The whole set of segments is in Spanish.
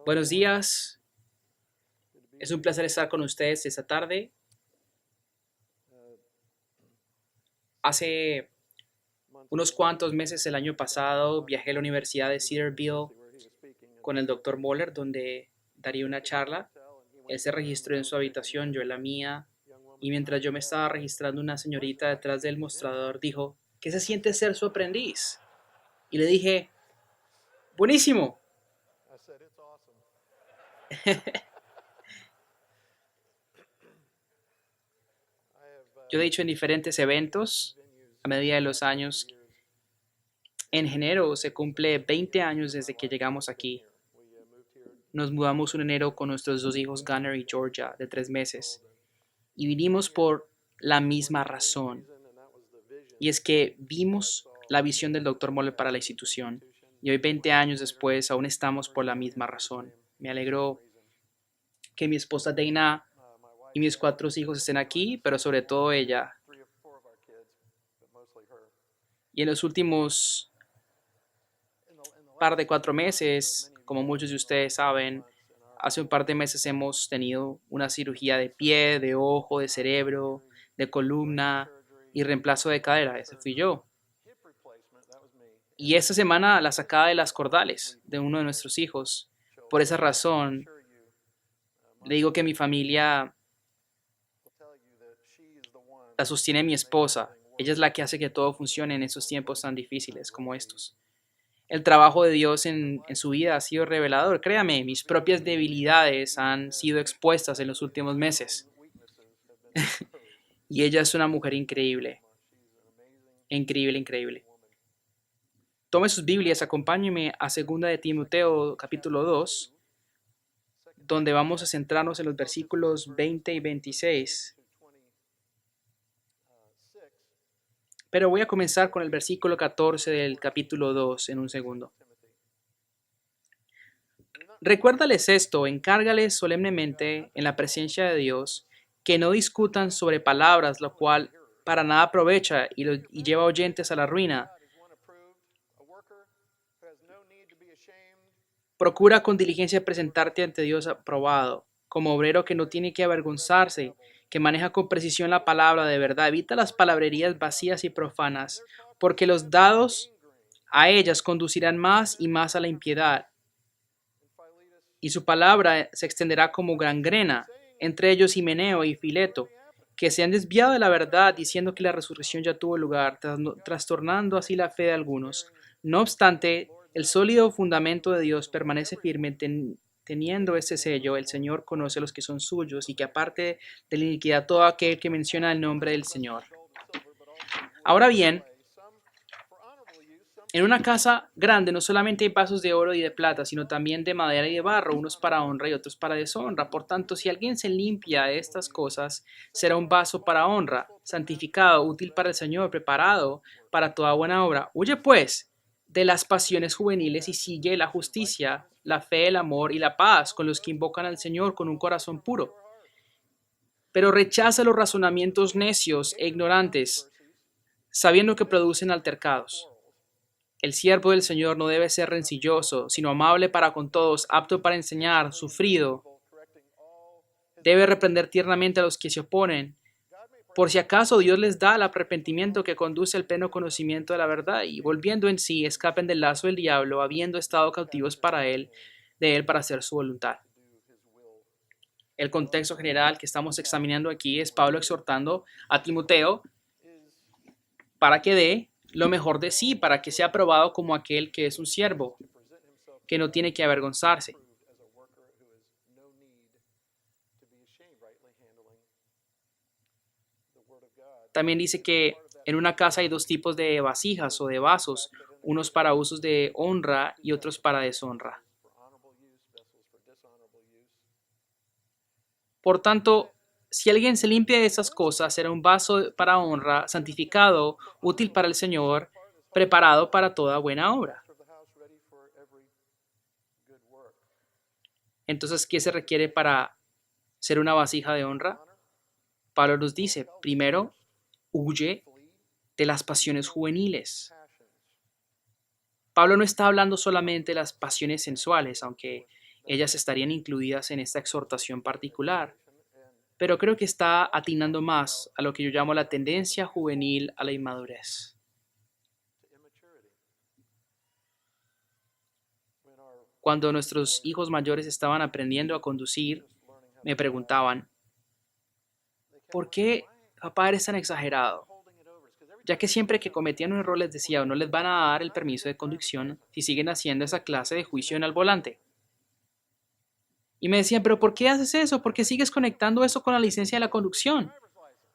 Buenos días, es un placer estar con ustedes esta tarde. Hace unos cuantos meses el año pasado viajé a la Universidad de Cedarville con el Dr. Moller, donde daría una charla. Él se registró en su habitación, yo en la mía, y mientras yo me estaba registrando, una señorita detrás del mostrador dijo: ¿qué se siente ser su aprendiz? Y le dije: buenísimo. Yo he dicho en diferentes eventos, a medida de los años, en enero se cumple 20 años desde que llegamos aquí. Nos mudamos en enero con nuestros dos hijos, Gunnar y Georgia, de 3 meses, y vinimos por la misma razón, y es que vimos la visión del Dr. Moller para la institución, y hoy, 20 años después, aún estamos por la misma razón. Me alegró que mi esposa Dana y mis 4 hijos estén aquí, pero sobre todo ella. Y en los últimos par de 4 meses, como muchos de ustedes saben, hace un par de meses hemos tenido una cirugía de pie, de ojo, de cerebro, de columna y reemplazo de cadera. Ese fui yo. Y esta semana la sacada de las cordales de uno de nuestros hijos. Por esa razón, le digo que mi familia la sostiene mi esposa. Ella es la que hace que todo funcione en esos tiempos tan difíciles como estos. El trabajo de Dios en su vida ha sido revelador. Créame, mis propias debilidades han sido expuestas en los últimos meses. Y ella es una mujer increíble. Increíble, increíble. Tome sus Biblias, acompáñeme a 2 de Timoteo capítulo 2, donde vamos a centrarnos en los versículos 20 y 26. Pero voy a comenzar con el versículo 14 del capítulo 2 en un segundo. Recuérdales esto, encárgales solemnemente en la presencia de Dios, que no discutan sobre palabras, lo cual para nada aprovecha y lleva oyentes a la ruina. Procura con diligencia presentarte ante Dios aprobado, como obrero que no tiene que avergonzarse, que maneja con precisión la palabra de verdad. Evita las palabrerías vacías y profanas, porque los dados a ellas conducirán más y más a la impiedad, y su palabra se extenderá como gangrena, entre ellos Himeneo y Fileto, que se han desviado de la verdad, diciendo que la resurrección ya tuvo lugar, trastornando así la fe de algunos. No obstante, el sólido fundamento de Dios permanece firme, teniendo este sello: el Señor conoce a los que son suyos, y que aparte de la iniquidad todo aquel que menciona el nombre del Señor. Ahora bien, en una casa grande no solamente hay vasos de oro y de plata, sino también de madera y de barro, unos para honra y otros para deshonra. Por tanto, si alguien se limpia de estas cosas, será un vaso para honra, santificado, útil para el Señor, preparado para toda buena obra. Huye pues de las pasiones juveniles y sigue la justicia, la fe, el amor y la paz con los que invocan al Señor con un corazón puro. Pero rechaza los razonamientos necios e ignorantes, sabiendo que producen altercados. El siervo del Señor no debe ser rencilloso, sino amable para con todos, apto para enseñar, sufrido. Debe reprender tiernamente a los que se oponen, por si acaso Dios les da el arrepentimiento que conduce al pleno conocimiento de la verdad, y volviendo en sí, escapen del lazo del diablo, habiendo estado cautivos de él para hacer su voluntad. El contexto general que estamos examinando aquí es Pablo exhortando a Timoteo para que dé lo mejor de sí, para que sea aprobado como aquel que es un siervo, que no tiene que avergonzarse. También dice que en una casa hay 2 tipos de vasijas o de vasos, unos para usos de honra y otros para deshonra. Por tanto, si alguien se limpia de esas cosas, será un vaso para honra, santificado, útil para el Señor, preparado para toda buena obra. Entonces, ¿qué se requiere para ser una vasija de honra? Pablo nos dice: primero, huye de las pasiones juveniles. Pablo no está hablando solamente de las pasiones sensuales, aunque ellas estarían incluidas en esta exhortación particular. Pero creo que está atinando más a lo que yo llamo la tendencia juvenil a la inmadurez. Cuando nuestros hijos mayores estaban aprendiendo a conducir, me preguntaban, ¿por qué papá eres tan exagerado? Ya que siempre que cometían un error les decía, no les van a dar el permiso de conducción si siguen haciendo esa clase de juicio en el volante. Y me decían, ¿pero por qué haces eso? ¿Por qué sigues conectando eso con la licencia de la conducción?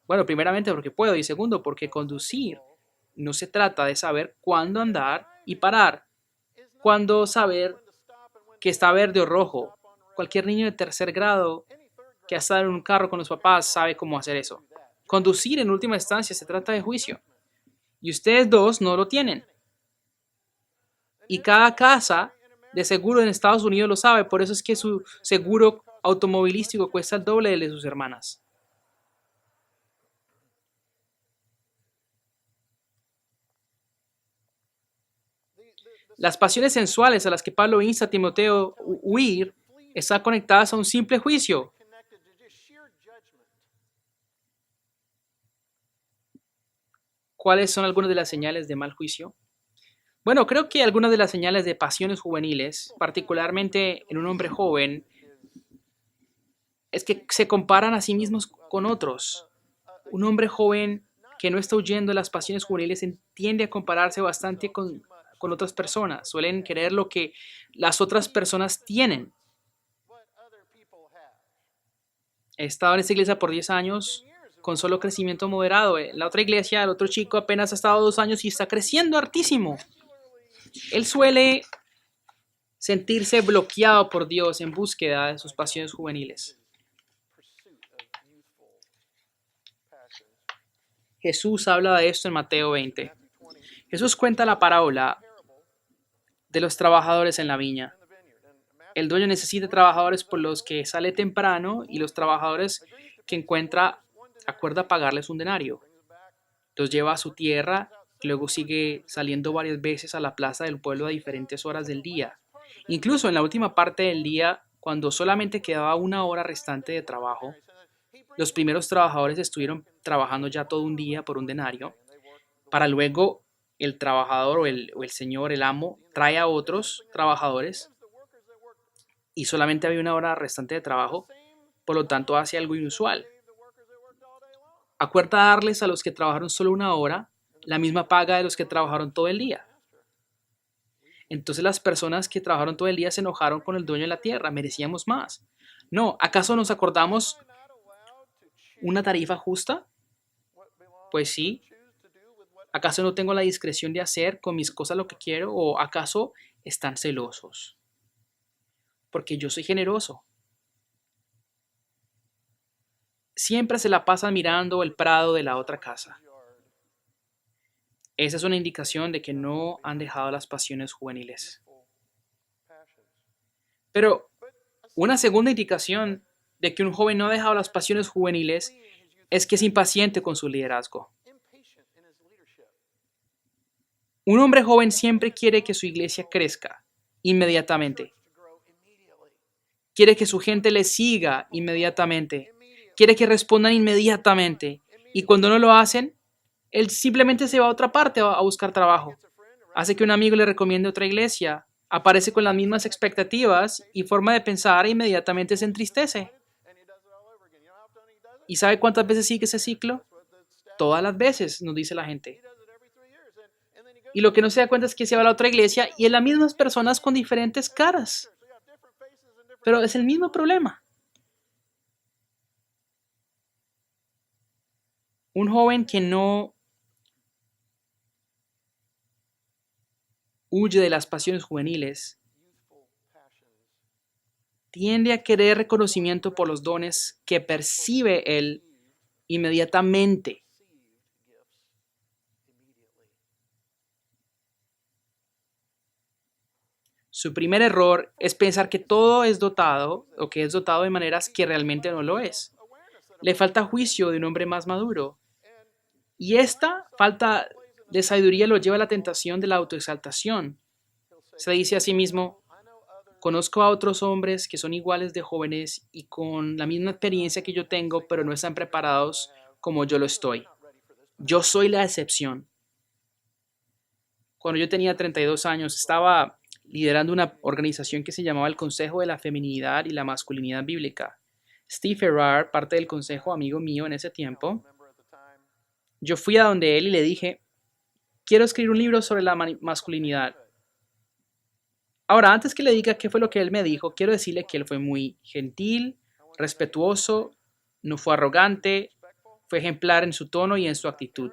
Bueno, primeramente porque puedo y segundo porque conducir no se trata de saber cuándo andar y parar, cuándo saber que está verde o rojo. Cualquier niño de tercer grado que ha estado en un carro con los papás sabe cómo hacer eso. Conducir en última instancia se trata de juicio. Y ustedes dos no lo tienen. Y cada casa de seguro en Estados Unidos lo sabe, por eso es que su seguro automovilístico cuesta el doble del de sus hermanas. Las pasiones sensuales a las que Pablo insta a Timoteo a huir están conectadas a un simple juicio. ¿Cuáles son algunas de las señales de mal juicio? Bueno, creo que algunas de las señales de pasiones juveniles, particularmente en un hombre joven, es que se comparan a sí mismos con otros. Un hombre joven que no está huyendo de las pasiones juveniles tiende a compararse bastante con otras personas. Suelen querer lo que las otras personas tienen. He estado en esta iglesia por 10 años con solo crecimiento moderado. En la otra iglesia, el otro chico apenas ha estado 2 años y está creciendo hartísimo. Él suele sentirse bloqueado por Dios en búsqueda de sus pasiones juveniles. Jesús habla de esto en Mateo 20. Jesús cuenta la parábola de los trabajadores en la viña. El dueño necesita trabajadores por los que sale temprano y los trabajadores que encuentra acuerda pagarles un denario. Los lleva a su tierra y luego sigue saliendo varias veces a la plaza del pueblo a diferentes horas del día. Incluso en la última parte del día, cuando solamente quedaba 1 hora restante de trabajo, los primeros trabajadores estuvieron trabajando ya todo un día por un denario, para luego el trabajador o el señor, el amo, trae a otros trabajadores y solamente había 1 hora restante de trabajo, por lo tanto hace algo inusual. Acuerda darles a los que trabajaron solo 1 hora la misma paga de los que trabajaron todo el día. Entonces las personas que trabajaron todo el día se enojaron con el dueño de la tierra, merecíamos más. No, ¿acaso nos acordamos una tarifa justa? Pues sí. ¿Acaso no tengo la discreción de hacer con mis cosas lo que quiero? ¿O acaso están celosos? Porque yo soy generoso. Siempre se la pasan mirando el prado de la otra casa. Esa es una indicación de que no han dejado las pasiones juveniles. Pero una segunda indicación de que un joven no ha dejado las pasiones juveniles es que es impaciente con su liderazgo. Un hombre joven siempre quiere que su iglesia crezca inmediatamente. Quiere que su gente le siga inmediatamente. Quiere que respondan inmediatamente. Y cuando no lo hacen, él simplemente se va a otra parte a buscar trabajo. Hace que un amigo le recomiende otra iglesia. Aparece con las mismas expectativas y forma de pensar e inmediatamente se entristece. ¿Y sabe cuántas veces sigue ese ciclo? Todas las veces, nos dice la gente. Y lo que no se da cuenta es que se va a la otra iglesia y es las mismas personas con diferentes caras. Pero es el mismo problema. Un joven que no huye de las pasiones juveniles tiende a querer reconocimiento por los dones que percibe él inmediatamente. Su primer error es pensar que todo es dotado o que es dotado de maneras que realmente no lo es. Le falta juicio de un hombre más maduro. Y esta falta de sabiduría lo lleva a la tentación de la autoexaltación. Se dice a sí mismo, Conozco a otros hombres que son iguales de jóvenes y con la misma experiencia que yo tengo, pero no están preparados como yo lo estoy. Yo soy la excepción. Cuando yo tenía 32 años, estaba liderando una organización que se llamaba el Consejo de la Feminidad y la Masculinidad Bíblica. Steve Farrar, parte del consejo, amigo mío en ese tiempo, yo fui a donde él y le dije, quiero escribir un libro sobre la masculinidad. Ahora, antes que le diga qué fue lo que él me dijo, quiero decirle que él fue muy gentil, respetuoso, no fue arrogante, fue ejemplar en su tono y en su actitud.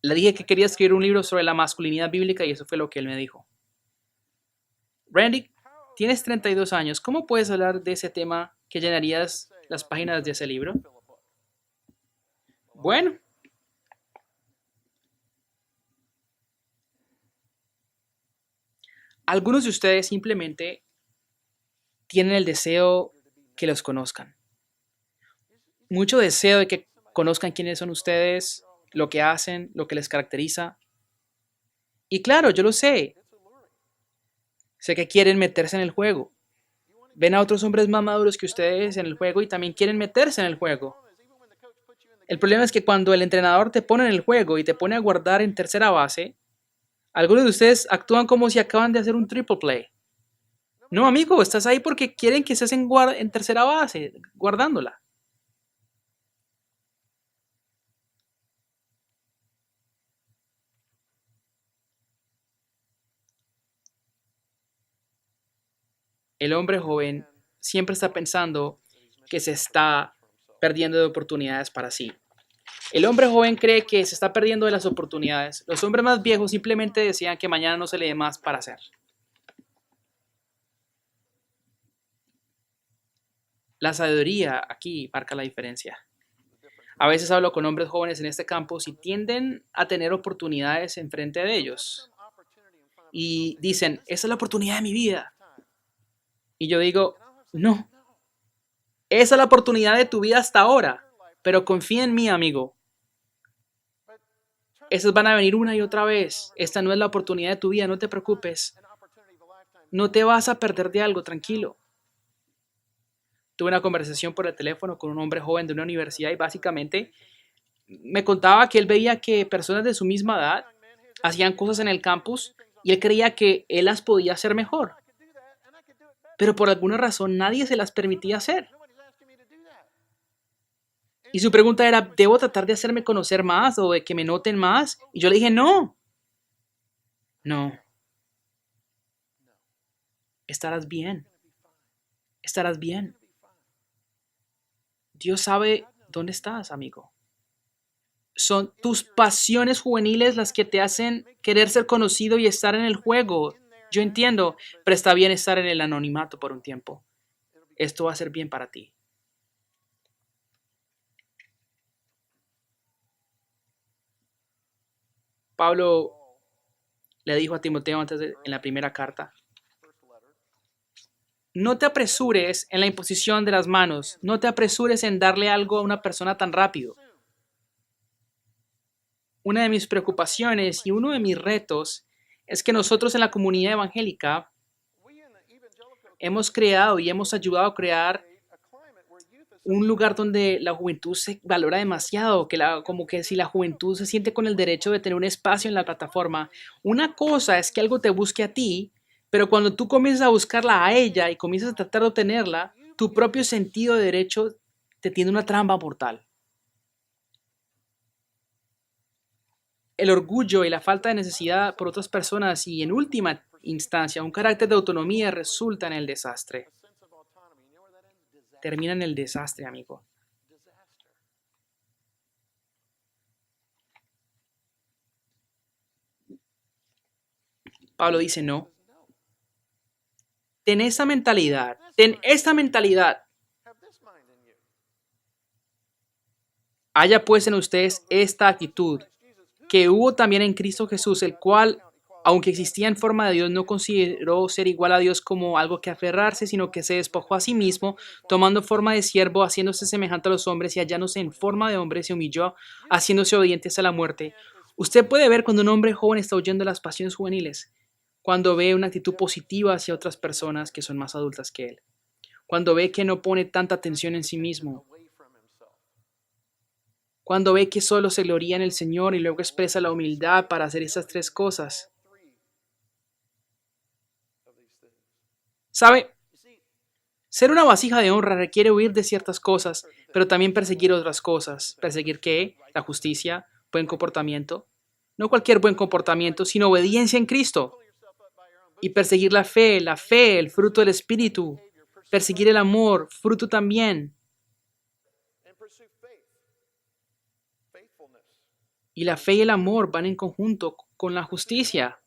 Le dije que quería escribir un libro sobre la masculinidad bíblica y eso fue lo que él me dijo. Randy, tienes 32 años, ¿cómo puedes hablar de ese tema que llenarías las páginas de ese libro? Bueno, algunos de ustedes simplemente tienen el deseo que los conozcan. Mucho deseo de que conozcan quiénes son ustedes, lo que hacen, lo que les caracteriza. Y claro, yo lo sé. Sé que quieren meterse en el juego. Ven a otros hombres más maduros que ustedes en el juego y también quieren meterse en el juego. El problema es que cuando el entrenador te pone en el juego y te pone a guardar en tercera base, algunos de ustedes actúan como si acaban de hacer un triple play. No, amigo, estás ahí porque quieren que estés en tercera base, guardándola. El hombre joven siempre está pensando que se está perdiendo de oportunidades para sí. El hombre joven cree que se está perdiendo de las oportunidades. Los hombres más viejos simplemente decían que mañana no se le dé más para hacer. La sabiduría aquí marca la diferencia. A veces hablo con hombres jóvenes en este campus y tienden a tener oportunidades enfrente de ellos. Y dicen, esa es la oportunidad de mi vida. Y yo digo, no, esa es la oportunidad de tu vida hasta ahora. Pero confía en mí, amigo. Esas van a venir una y otra vez. Esta no es la oportunidad de tu vida, no te preocupes. No te vas a perder de algo, tranquilo. Tuve una conversación por el teléfono con un hombre joven de una universidad y básicamente me contaba que él veía que personas de su misma edad hacían cosas en el campus y él creía que él las podía hacer mejor. Pero por alguna razón nadie se las permitía hacer. Y su pregunta era, ¿debo tratar de hacerme conocer más o de que me noten más? Y yo le dije, no, estarás bien, estarás bien. Dios sabe dónde estás, amigo. Son tus pasiones juveniles las que te hacen querer ser conocido y estar en el juego. Yo entiendo, pero está bien estar en el anonimato por un tiempo. Esto va a ser bien para ti. Pablo le dijo a Timoteo en la primera carta, no te apresures en la imposición de las manos, no te apresures en darle algo a una persona tan rápido. Una de mis preocupaciones y uno de mis retos es que nosotros en la comunidad evangélica hemos creado y hemos ayudado a crear un lugar donde la juventud se valora demasiado, como que si la juventud se siente con el derecho de tener un espacio en la plataforma. Una cosa es que algo te busque a ti, pero cuando tú comienzas a buscarla a ella y comienzas a tratar de obtenerla, tu propio sentido de derecho te tiende una trampa mortal. El orgullo y la falta de necesidad por otras personas y en última instancia un carácter de autonomía resulta en el desastre. Termina en el desastre, amigo. Pablo dice, no. Ten esta mentalidad. Ten esta mentalidad. Haya pues en ustedes esta actitud que hubo también en Cristo Jesús, el cual, aunque existía en forma de Dios, no consideró ser igual a Dios como algo que aferrarse, sino que se despojó a sí mismo, tomando forma de siervo, haciéndose semejante a los hombres y hallándose en forma de hombre, se humilló, haciéndose obediente hasta la muerte, Usted puede ver cuando un hombre joven está huyendo de las pasiones juveniles, cuando ve una actitud positiva hacia otras personas que son más adultas que él, cuando ve que no pone tanta atención en sí mismo, cuando ve que solo se gloría en el Señor y luego expresa la humildad para hacer esas tres cosas. ¿Sabe? Ser una vasija de honra requiere huir de ciertas cosas, pero también perseguir otras cosas. ¿Perseguir qué? La justicia, buen comportamiento. No cualquier buen comportamiento, sino obediencia en Cristo. Y perseguir la fe, el fruto del Espíritu. Perseguir el amor, fruto también. Y la fe y el amor van en conjunto con la justicia.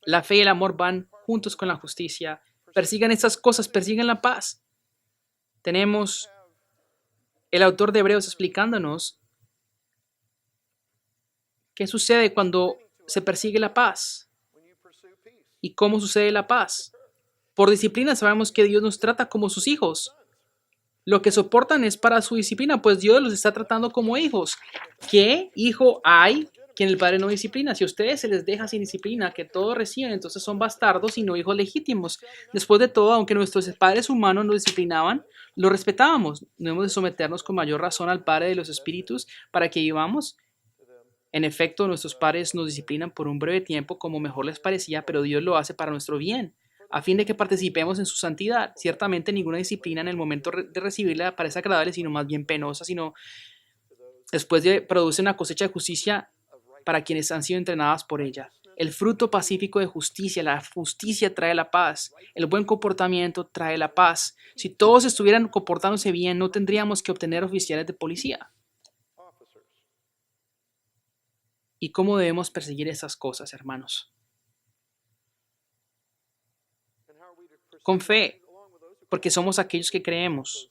La fe y el amor van juntos con la justicia. Persigan estas cosas, persigan la paz. Tenemos el autor de Hebreos explicándonos qué sucede cuando se persigue la paz y cómo sucede la paz. Por disciplina sabemos que Dios nos trata como sus hijos. Lo que soportan es para su disciplina, pues Dios los está tratando como hijos. ¿Qué hijo hay quien el padre no disciplina? Si a ustedes se les deja sin disciplina, que todos reciben, entonces son bastardos y no hijos legítimos. Después de todo, aunque nuestros padres humanos nos disciplinaban, lo respetábamos. No hemos de someternos con mayor razón al Padre de los Espíritus para que vivamos. En efecto, nuestros padres nos disciplinan por un breve tiempo como mejor les parecía, pero Dios lo hace para nuestro bien, a fin de que participemos en su santidad. Ciertamente ninguna disciplina en el momento de recibirla parece agradable, sino más bien penosa, sino después produce una cosecha de justicia para quienes han sido entrenadas por ella. El fruto pacífico de justicia, la justicia trae la paz, el buen comportamiento trae la paz. Si todos estuvieran comportándose bien, no tendríamos que obtener oficiales de policía. ¿Y cómo debemos perseguir esas cosas, hermanos? Con fe, porque somos aquellos que creemos.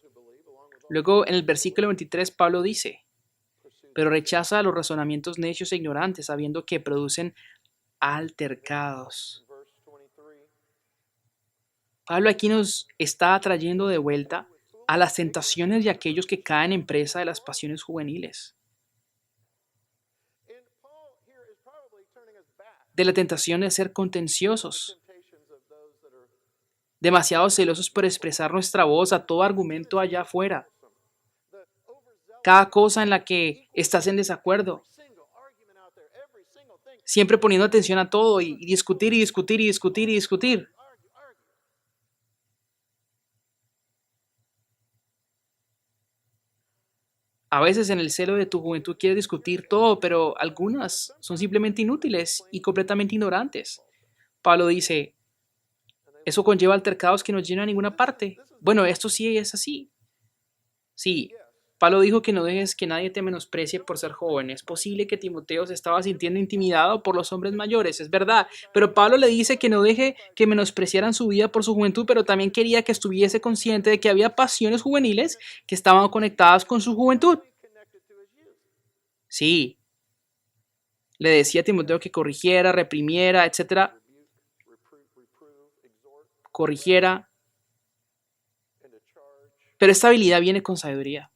Luego, en el versículo 23, Pablo dice, pero rechaza los razonamientos necios e ignorantes, sabiendo que producen altercados. Pablo aquí nos está trayendo de vuelta a las tentaciones de aquellos que caen en presa de las pasiones juveniles. De la tentación de ser contenciosos, demasiado celosos por expresar nuestra voz a todo argumento allá afuera. Cada cosa en la que estás en desacuerdo. Siempre poniendo atención a todo y discutir y discutir y discutir y discutir. A veces en el celo de tu juventud quieres discutir todo, pero algunas son simplemente inútiles y completamente ignorantes. Pablo dice, eso conlleva altercados que no llevan a ninguna parte. Bueno, esto sí es así. Sí, Pablo dijo que no dejes que nadie te menosprecie por ser joven. Es posible que Timoteo se estaba sintiendo intimidado por los hombres mayores, es verdad, pero Pablo le dice que no deje que menospreciaran su vida por su juventud, pero también quería que estuviese consciente de que había pasiones juveniles que estaban conectadas con su juventud. Sí, le decía a Timoteo que corrigiera, reprimiera, etcétera, corrigiera, pero esta habilidad viene con sabiduría.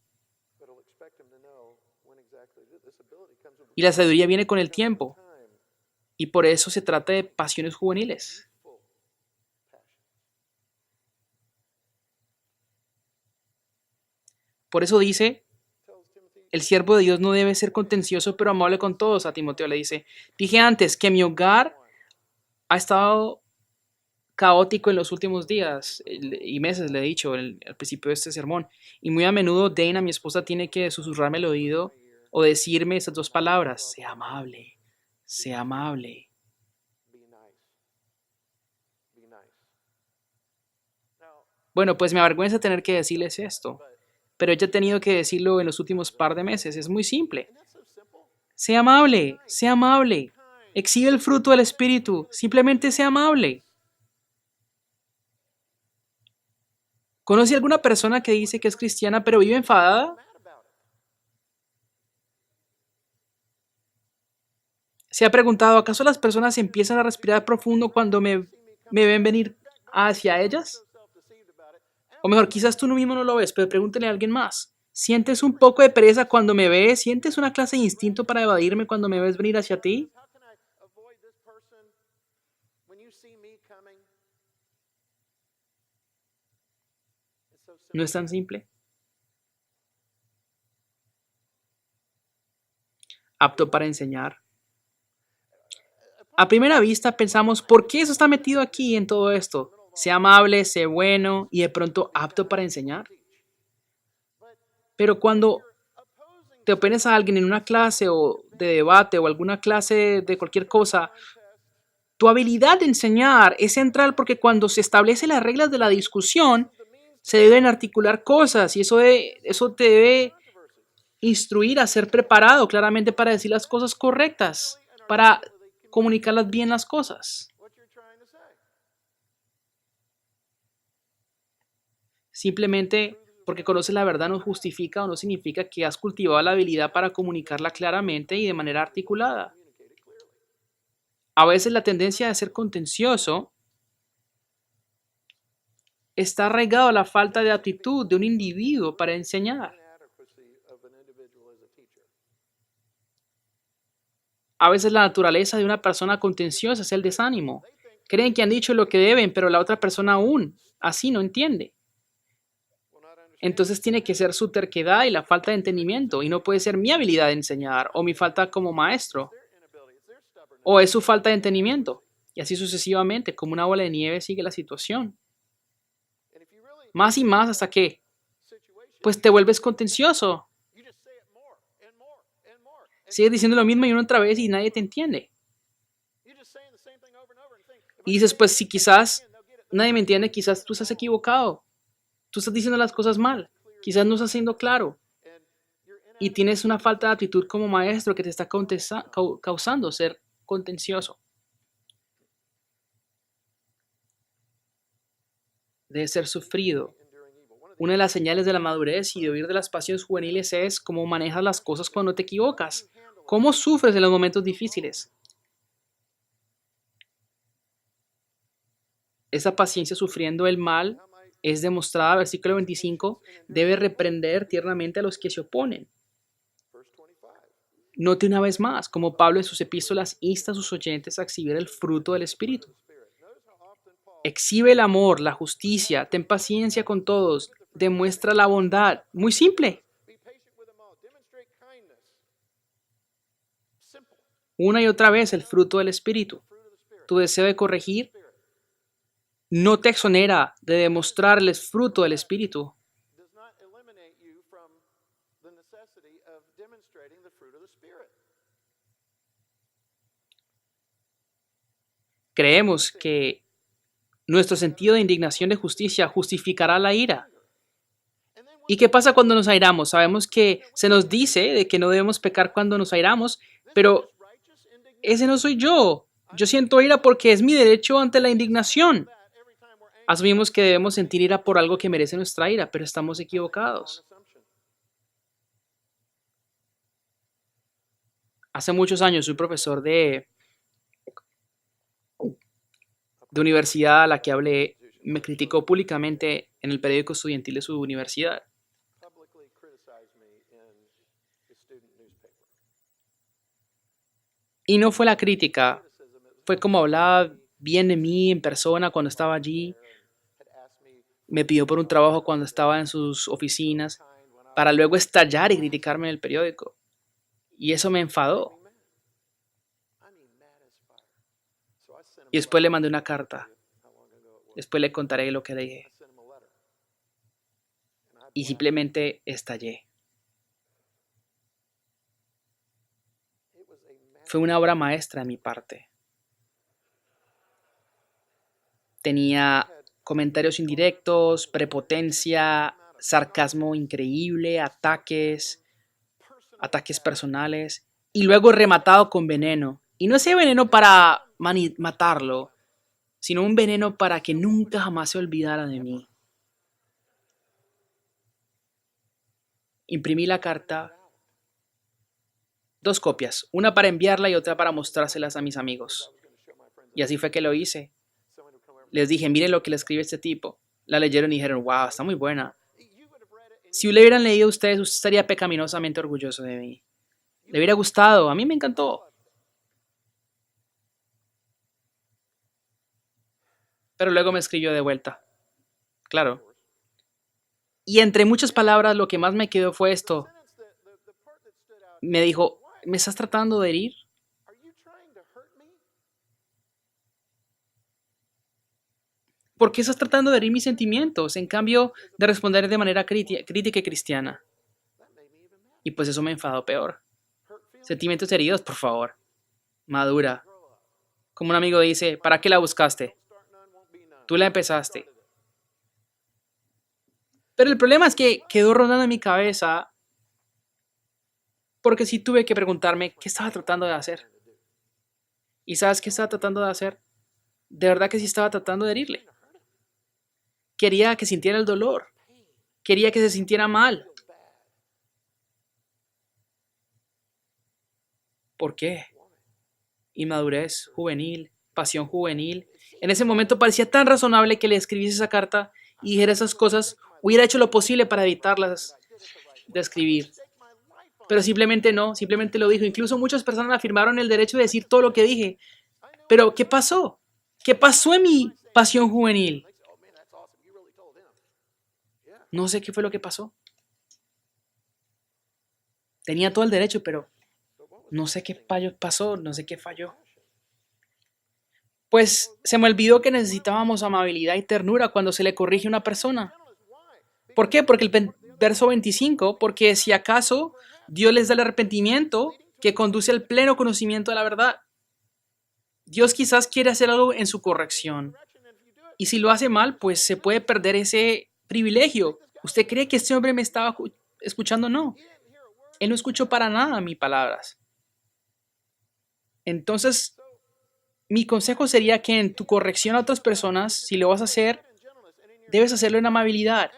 Y la sabiduría viene con el tiempo. Y por eso se trata de pasiones juveniles. Por eso dice, el siervo de Dios no debe ser contencioso, pero amable con todos. A Timoteo le dice, dije antes que mi hogar ha estado caótico en los últimos días y meses, le he dicho al principio de este sermón. Y muy a menudo Dana, mi esposa, tiene que susurrarme el oído o decirme esas dos palabras, sea amable, sea amable. Bueno, pues me avergüenza tener que decirles esto, pero ella ha tenido que decirlo en los últimos par de meses. Es muy simple. Sea amable, sea amable. Exhibe el fruto del Espíritu. Simplemente sea amable. ¿Conoce alguna persona que dice que es cristiana pero vive enfadada? ¿Se ha preguntado, acaso las personas empiezan a respirar profundo cuando me ven venir hacia ellas? O mejor, quizás tú mismo no lo ves, pero pregúntale a alguien más. ¿Sientes un poco de pereza cuando me ves? ¿Sientes una clase de instinto para evadirme cuando me ves venir hacia ti? No es tan simple. Apto para enseñar. A primera vista pensamos, ¿por qué eso está metido aquí en todo esto? Sé amable, sé bueno y de pronto apto para enseñar. Pero cuando te opones a alguien en una clase o de debate o alguna clase de cualquier cosa, tu habilidad de enseñar es central porque cuando se establecen las reglas de la discusión, se deben articular cosas y eso te debe instruir a ser preparado claramente para decir las cosas correctas, para comunicarlas bien las cosas. Simplemente porque conoces la verdad no justifica o no significa que has cultivado la habilidad para comunicarla claramente y de manera articulada. A veces la tendencia de ser contencioso está arraigado a la falta de actitud de un individuo para enseñar. A veces la naturaleza de una persona contenciosa es el desánimo. Creen que han dicho lo que deben, pero la otra persona aún así no entiende. Entonces tiene que ser su terquedad y la falta de entendimiento, y no puede ser mi habilidad de enseñar o mi falta como maestro, o es su falta de entendimiento. Y así sucesivamente, como una bola de nieve sigue la situación. Más y más hasta que, pues te vuelves contencioso. Sigues diciendo lo mismo y una otra vez y nadie te entiende. Y dices, pues si quizás nadie me entiende, quizás tú estás equivocado. Tú estás diciendo las cosas mal. Quizás no estás siendo claro. Y tienes una falta de actitud como maestro que te está causando ser contencioso. Debe ser sufrido. Una de las señales de la madurez y de huir de las pasiones juveniles es cómo manejas las cosas cuando te equivocas. ¿Cómo sufres en los momentos difíciles? Esa paciencia sufriendo el mal es demostrada, versículo 25, debe reprender tiernamente a los que se oponen. Note una vez más, como Pablo en sus epístolas insta a sus oyentes a exhibir el fruto del Espíritu. Exhibe el amor, la justicia, ten paciencia con todos, demuestra la bondad. Muy simple. Una y otra vez el fruto del Espíritu. Tu deseo de corregir no te exonera de demostrarles fruto del Espíritu. Creemos que nuestro sentido de indignación de justicia justificará la ira. ¿Y qué pasa cuando nos airamos? Sabemos que se nos dice de que no debemos pecar cuando nos airamos, pero ese no soy yo. Yo siento ira porque es mi derecho ante la indignación. Asumimos que debemos sentir ira por algo que merece nuestra ira, pero estamos equivocados. Hace muchos años, un profesor de universidad a la que hablé me criticó públicamente en el periódico estudiantil de su universidad. Y no fue la crítica, fue como hablaba bien de mí en persona cuando estaba allí. Me pidió por un trabajo cuando estaba en sus oficinas, para luego estallar y criticarme en el periódico. Y eso me enfadó. Y después le mandé una carta. Después le contaré lo que dije. Y simplemente estallé. Fue una obra maestra de mi parte. Tenía comentarios indirectos, prepotencia, sarcasmo increíble, ataques personales y luego rematado con veneno. Y no ese veneno para matarlo, sino un veneno para que nunca jamás se olvidara de mí. Imprimí la carta, 2 copias, una para enviarla y otra para mostrárselas a mis amigos. Y así fue que lo hice. Les dije, miren lo que le escribe este tipo. La leyeron y dijeron, wow, está muy buena. Si le hubieran leído ustedes, usted estaría pecaminosamente orgulloso de mí. Le hubiera gustado, a mí me encantó. Pero luego me escribió de vuelta. Claro. Y entre muchas palabras, lo que más me quedó fue esto. Me dijo, ¿me estás tratando de herir? ¿Por qué estás tratando de herir mis sentimientos? En cambio de responder de manera crítica y cristiana. Y pues eso me enfadó peor. Sentimientos heridos, por favor. Madura. Como un amigo dice, ¿para qué la buscaste? Tú la empezaste. Pero el problema es que quedó rondando en mi cabeza porque sí tuve que preguntarme qué estaba tratando de hacer. ¿Y sabes qué estaba tratando de hacer? De verdad que sí estaba tratando de herirle. Quería que sintiera el dolor. Quería que se sintiera mal. ¿Por qué? Inmadurez juvenil, pasión juvenil. En ese momento parecía tan razonable que le escribiese esa carta y dijera esas cosas. Hubiera hecho lo posible para evitarlas de escribir. Pero simplemente no, simplemente lo dijo. Incluso muchas personas afirmaron el derecho de decir todo lo que dije. Pero, ¿qué pasó? ¿Qué pasó en mi pasión juvenil? No sé qué fue lo que pasó. Tenía todo el derecho, pero no sé qué pasó, no sé qué falló. Pues se me olvidó que necesitábamos amabilidad y ternura cuando se le corrige a una persona. ¿Por qué? Porque el verso 25, porque si acaso Dios les da el arrepentimiento que conduce al pleno conocimiento de la verdad. Dios quizás quiere hacer algo en su corrección. Y si lo hace mal, pues se puede perder ese privilegio. ¿Usted cree que este hombre me estaba escuchando? No. Él no escuchó para nada mis palabras. Entonces, mi consejo sería que en tu corrección a otras personas, si lo vas a hacer, debes hacerlo en amabilidad.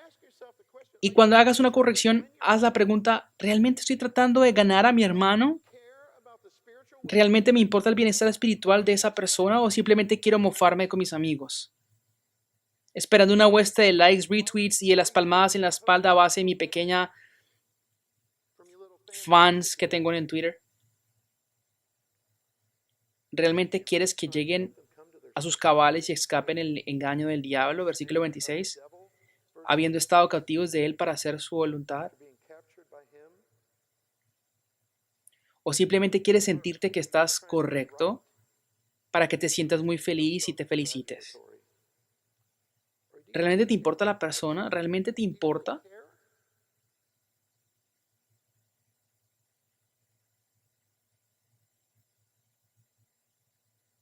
Y cuando hagas una corrección, haz la pregunta, ¿realmente estoy tratando de ganar a mi hermano? ¿Realmente me importa el bienestar espiritual de esa persona o simplemente quiero mofarme con mis amigos? Esperando una hueste de likes, retweets y de las palmadas en la espalda a base de mi pequeña fans que tengo en Twitter. ¿Realmente quieres que lleguen a sus cabales y escapen el engaño del diablo? Versículo 26. Habiendo estado cautivos de él para hacer su voluntad. ¿O simplemente quieres sentirte que estás correcto para que te sientas muy feliz y te felicites? ¿Realmente te importa la persona? ¿Realmente te importa?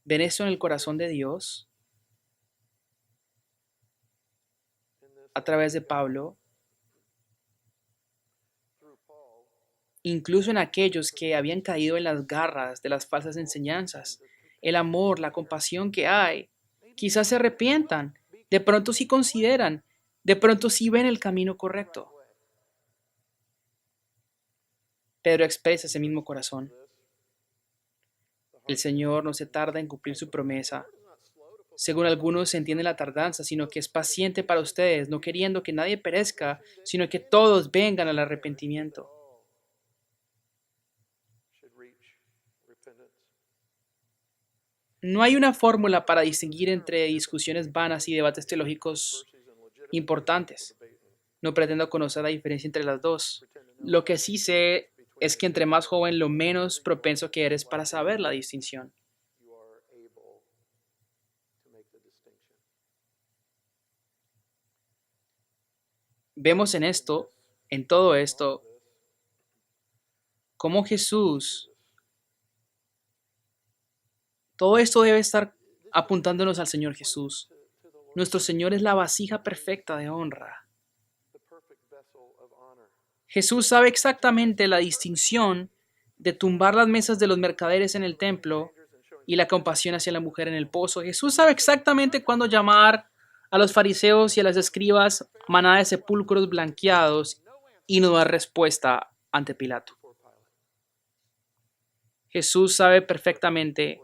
¿Ven esto en el corazón de Dios a través de Pablo? Incluso en aquellos que habían caído en las garras de las falsas enseñanzas, el amor, la compasión que hay, quizás se arrepientan, de pronto sí consideran, de pronto sí ven el camino correcto. Pedro expresa ese mismo corazón. El Señor no se tarda en cumplir su promesa. Según algunos se entiende la tardanza, sino que es paciente para ustedes, no queriendo que nadie perezca, sino que todos vengan al arrepentimiento. No hay una fórmula para distinguir entre discusiones vanas y debates teológicos importantes. No pretendo conocer la diferencia entre las dos. Lo que sí sé es que entre más joven, lo menos propenso que eres para saber la distinción. Vemos en esto, en todo esto, cómo Jesús, todo esto debe estar apuntándonos al Señor Jesús. Nuestro Señor es la vasija perfecta de honra. Jesús sabe exactamente la distinción de tumbar las mesas de los mercaderes en el templo y la compasión hacia la mujer en el pozo. Jesús sabe exactamente cuándo llamar a los fariseos y a las escribas manada de sepulcros blanqueados y no dar respuesta ante Pilato. Jesús sabe perfectamente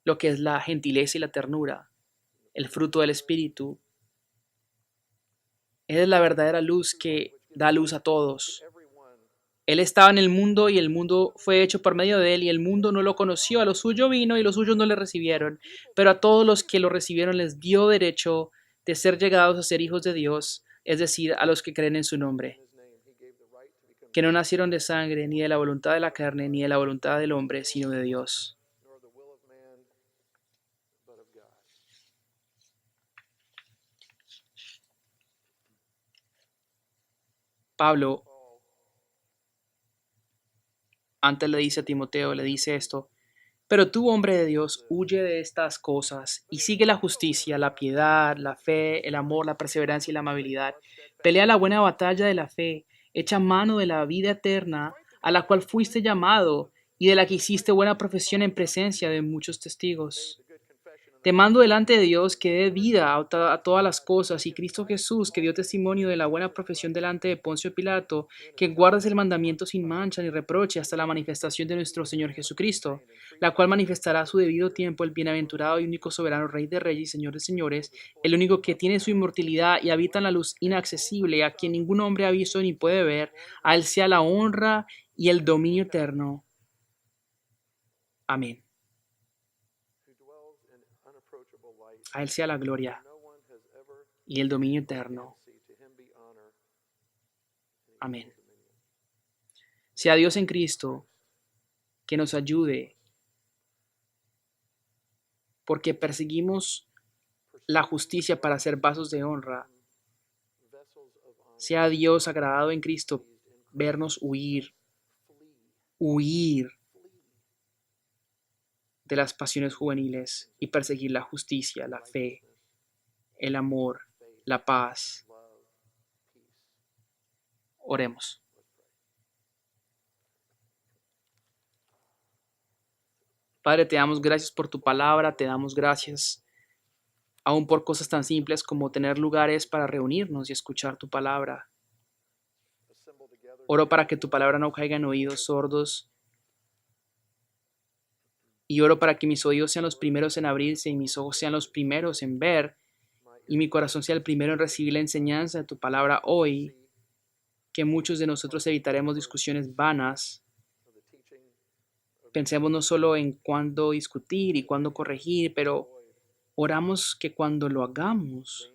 lo que es la gentileza y la ternura el fruto del Espíritu. Él es la verdadera luz que da luz a todos. Él estaba en el mundo y el mundo fue hecho por medio de él y el mundo no lo conoció. A lo suyo vino y los suyos no le recibieron. Pero a todos los que lo recibieron les dio derecho de ser llegados a ser hijos de Dios, es decir, a los que creen en su nombre, que no nacieron de sangre, ni de la voluntad de la carne, ni de la voluntad del hombre, sino de Dios. Pablo antes le dice a Timoteo, le dice esto: pero tú, hombre de Dios, huye de estas cosas y sigue la justicia, la piedad, la fe, el amor, la perseverancia y la amabilidad. Pelea la buena batalla de la fe, echa mano de la vida eterna, a la cual fuiste llamado y de la que hiciste buena profesión en presencia de muchos testigos. Te mando delante de Dios que dé vida a todas las cosas y Cristo Jesús que dio testimonio de la buena profesión delante de Poncio Pilato, que guardes el mandamiento sin mancha ni reproche hasta la manifestación de nuestro Señor Jesucristo, la cual manifestará a su debido tiempo el bienaventurado y único soberano Rey de Reyes y Señor de Señores, el único que tiene su inmortalidad y habita en la luz inaccesible, a quien ningún hombre ha visto ni puede ver. A él sea la honra y el dominio eterno. Amén. A él sea la gloria y el dominio eterno. Amén. Sea Dios en Cristo que nos ayude, porque perseguimos la justicia para ser vasos de honra. Sea Dios agradado en Cristo vernos huir de las pasiones juveniles y perseguir la justicia, la fe, el amor, la paz. Oremos. Padre, te damos gracias por tu palabra, te damos gracias aún por cosas tan simples como tener lugares para reunirnos y escuchar tu palabra. Oro para que tu palabra no caiga en oídos sordos y oro para que mis oídos sean los primeros en abrirse y mis ojos sean los primeros en ver y mi corazón sea el primero en recibir la enseñanza de tu palabra hoy, que muchos de nosotros evitaremos discusiones vanas. Pensemos no solo en cuándo discutir y cuándo corregir, pero oramos que cuando lo hagamos,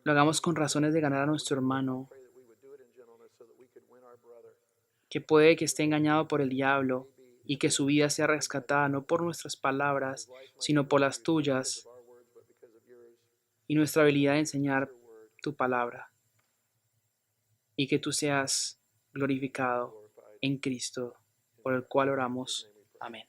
lo hagamos con razones de ganar a nuestro hermano, que puede que esté engañado por el diablo y que su vida sea rescatada no por nuestras palabras, sino por las tuyas y nuestra habilidad de enseñar tu palabra. Y que tú seas glorificado en Cristo, por el cual oramos. Amén.